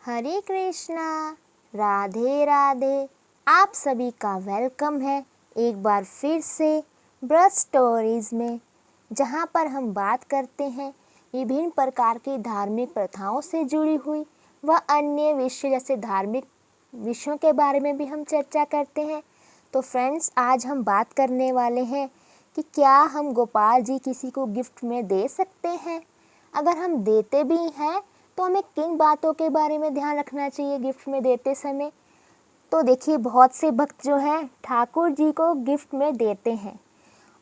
हरे कृष्णा, राधे राधे। आप सभी का वेलकम है एक बार फिर से ब्रज स्टोरीज़ में, जहाँ पर हम बात करते हैं विभिन्न प्रकार की धार्मिक प्रथाओं से जुड़ी हुई व अन्य विषय जैसे धार्मिक विषयों के बारे में भी हम चर्चा करते हैं। तो फ्रेंड्स, आज हम बात करने वाले हैं कि क्या हम गोपाल जी किसी को गिफ्ट में दे सकते हैं। अगर हम देते भी हैं तो हमें किन बातों के बारे में ध्यान रखना चाहिए गिफ्ट में देते समय। तो देखिए, बहुत से भक्त जो हैं ठाकुर जी को गिफ्ट में देते हैं,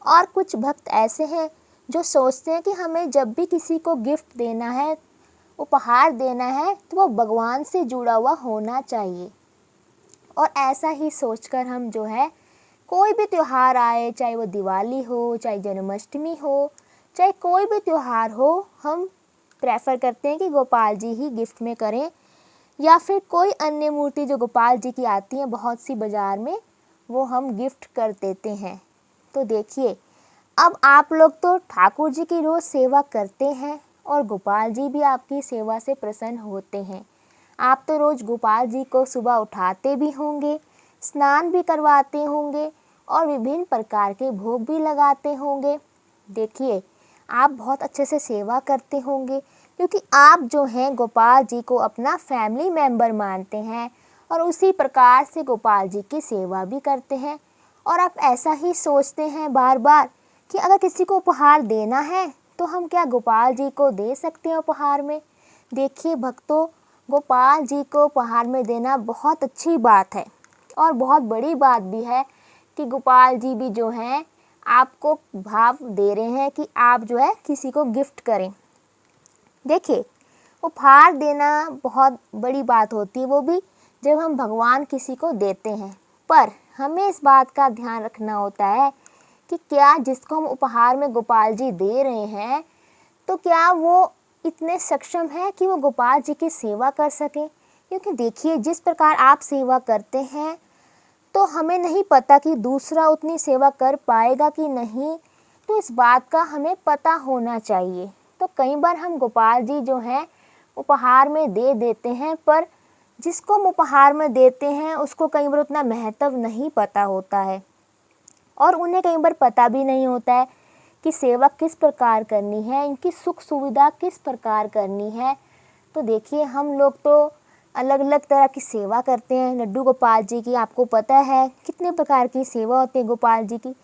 और कुछ भक्त ऐसे हैं जो सोचते हैं कि हमें जब भी किसी को गिफ्ट देना है, उपहार देना है, तो वो भगवान से जुड़ा हुआ होना चाहिए। और ऐसा ही सोचकर हम जो है कोई भी त्यौहार आए, चाहे वो दिवाली हो, चाहे जन्माष्टमी हो, चाहे कोई भी त्यौहार हो, हम प्रेफर करते हैं कि गोपाल जी ही गिफ्ट में करें, या फिर कोई अन्य मूर्ति जो गोपाल जी की आती है बहुत सी बाज़ार में, वो हम गिफ्ट कर देते हैं। तो देखिए, अब आप लोग तो ठाकुर जी की रोज़ सेवा करते हैं और गोपाल जी भी आपकी सेवा से प्रसन्न होते हैं। आप तो रोज़ गोपाल जी को सुबह उठाते भी होंगे, स्नान भी करवाते होंगे और विभिन्न प्रकार के भोग भी लगाते होंगे। देखिए, आप बहुत अच्छे से सेवा करते होंगे, क्योंकि आप जो हैं गोपाल जी को अपना फैमिली मेम्बर मानते हैं और उसी प्रकार से गोपाल जी की सेवा भी करते हैं। और आप ऐसा ही सोचते हैं बार बार कि अगर किसी को उपहार देना है तो हम क्या गोपाल जी को दे सकते हैं उपहार में। देखिए भक्तों, गोपाल जी को उपहार में देना बहुत अच्छी बात है और बहुत बड़ी बात भी है कि गोपाल जी भी जो हैं आपको भाव दे रहे हैं कि आप जो है किसी को गिफ्ट करें। देखिए, उपहार देना बहुत बड़ी बात होती है, वो भी जब हम भगवान किसी को देते हैं। पर हमें इस बात का ध्यान रखना होता है कि क्या जिसको हम उपहार में गोपाल जी दे रहे हैं, तो क्या वो इतने सक्षम है कि वो गोपाल जी की सेवा कर सकें। क्योंकि देखिए, जिस प्रकार आप सेवा करते हैं तो हमें नहीं पता कि दूसरा उतनी सेवा कर पाएगा कि नहीं, तो इस बात का हमें पता होना चाहिए। तो कई बार हम गोपाल जी जो हैं उपहार में दे देते हैं, पर जिसको हम उपहार में देते हैं उसको कई बार उतना महत्व नहीं पता होता है, और उन्हें कई बार पता भी नहीं होता है कि सेवा किस प्रकार करनी है, इनकी सुख सुविधा किस प्रकार करनी है। तो देखिए, हम लोग तो अलग अलग तरह की सेवा करते हैं लड्डू गोपाल जी की। आपको पता है कितने प्रकार की सेवा होती है गोपाल जी की।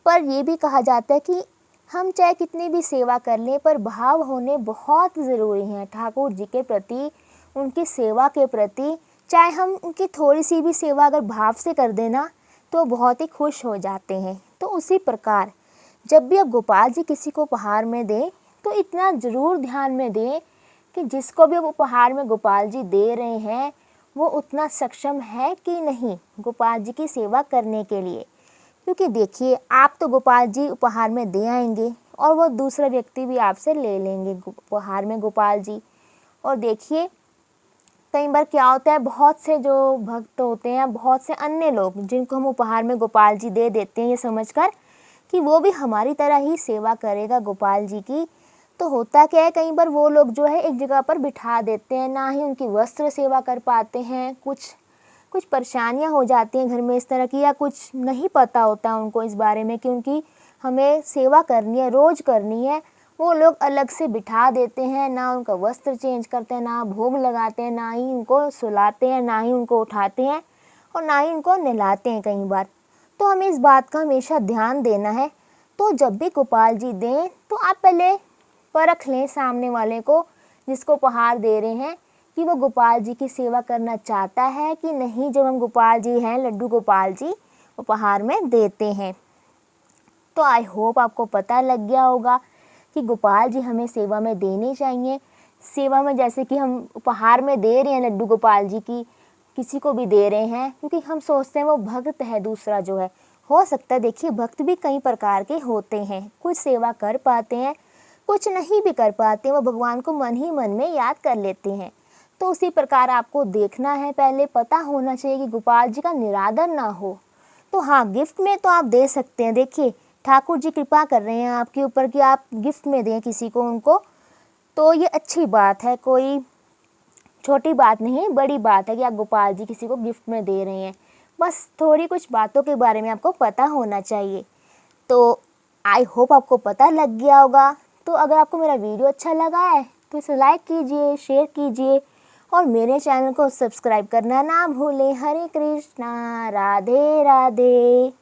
पर ये भी कहा जाता है कि हम चाहे कितनी भी सेवा कर लें, पर भाव होने बहुत ज़रूरी हैं ठाकुर जी के प्रति, उनकी सेवा के प्रति। चाहे हम उनकी थोड़ी सी भी सेवा अगर भाव से कर देना तो बहुत ही खुश हो जाते हैं। तो उसी प्रकार जब भी आप गोपाल जी किसी को उपहार में दें, तो इतना ज़रूर ध्यान में दें कि जिसको भी आप उपहार में गोपाल जी दे रहे हैं वो उतना सक्षम है कि नहीं गोपाल जी की सेवा करने के लिए। क्योंकि देखिए, आप तो गोपाल जी उपहार में दे आएंगे और वो दूसरा व्यक्ति भी आपसे ले लेंगे उपहार में गोपाल जी। और देखिए, कई बार क्या होता है, बहुत से जो भक्त होते हैं, बहुत से अन्य लोग जिनको हम उपहार में गोपाल जी दे देते हैं ये समझकर कि वो भी हमारी तरह ही सेवा करेगा गोपाल जी की, तो होता क्या है, कई बार वो लोग जो है एक जगह पर बिठा देते हैं, ना ही उनकी वस्त्र सेवा कर पाते हैं, कुछ परेशानियां हो जाती हैं घर में इस तरह की, या कुछ नहीं पता होता उनको इस बारे में कि उनकी हमें सेवा करनी है, रोज़ करनी है। वो लोग अलग से बिठा देते हैं, ना उनका वस्त्र चेंज करते हैं, ना भोग लगाते हैं, ना ही उनको सुलाते हैं, ना ही उनको उठाते हैं और ना ही उनको नहलाते हैं कई बार। तो हमें इस बात का हमेशा ध्यान देना है। तो जब भी गोपाल जी दें तो आप पहले परख लें सामने वाले को, जिसको उपहार दे रहे हैं, कि वो गोपाल जी की सेवा करना चाहता है कि नहीं, जब हम गोपाल जी हैं, लड्डू गोपाल जी उपहार में देते हैं। तो आई होप आपको पता लग गया होगा कि गोपाल जी हमें सेवा में देने चाहिए। सेवा में जैसे कि हम उपहार में दे रहे हैं लड्डू गोपाल जी की, किसी को भी दे रहे हैं क्योंकि हम सोचते हैं वो भक्त है दूसरा जो है। हो सकता है, देखिए, भक्त भी कई प्रकार के होते हैं, कुछ सेवा कर पाते हैं, कुछ नहीं भी कर पाते, वो भगवान को मन ही मन में याद कर लेते हैं। तो उसी प्रकार आपको देखना है, पहले पता होना चाहिए कि गोपाल जी का निरादर ना हो। तो हाँ, गिफ्ट में तो आप दे सकते हैं। देखिए, ठाकुर जी कृपा कर रहे हैं आपके ऊपर कि आप गिफ्ट में दें किसी को उनको, तो ये अच्छी बात है। कोई छोटी बात नहीं, बड़ी बात है कि आप गोपाल जी किसी को गिफ्ट में दे रहे हैं। बस थोड़ी कुछ बातों के बारे में आपको पता होना चाहिए। तो आई होप आपको पता लग गया होगा। तो अगर आपको मेरा वीडियो अच्छा लगा है तो इसे लाइक कीजिए, शेयर कीजिए और मेरे चैनल को सब्सक्राइब करना ना भूलें। हरे कृष्णा, राधे राधे।